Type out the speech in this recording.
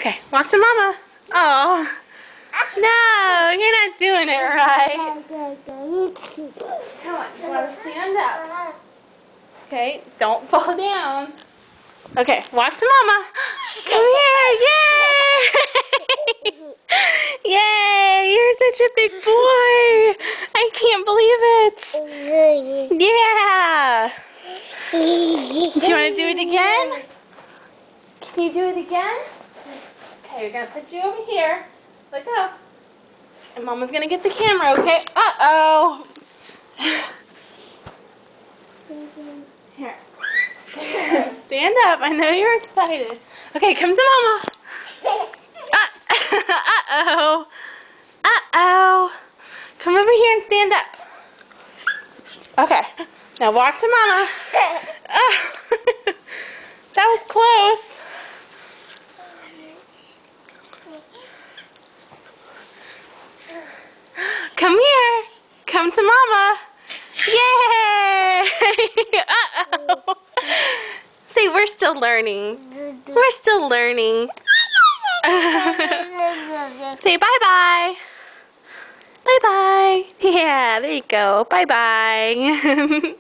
Okay, walk to Mama. Oh. No, you're not doing it right. Come on, you want to stand up. Okay, don't fall down. Okay, walk to Mama. Come here. Yay! Yay! You're such a big boy. I can't believe it. Yeah. Do you want to do it again? Can you do it again? Okay, we're going to put you over here. Let go. And Mama's going to get the camera, okay? Uh-oh. Here. Stand up. I know you're excited. Okay, come to Mama. Uh-oh. Uh-oh. Come over here and stand up. Okay. Now walk to Mama. Oh. That was close. Come here. Come to Mama. Yay! Uh-oh. See, we're still learning. We're still learning. Say bye-bye. Bye-bye. Yeah, there you go. Bye-bye.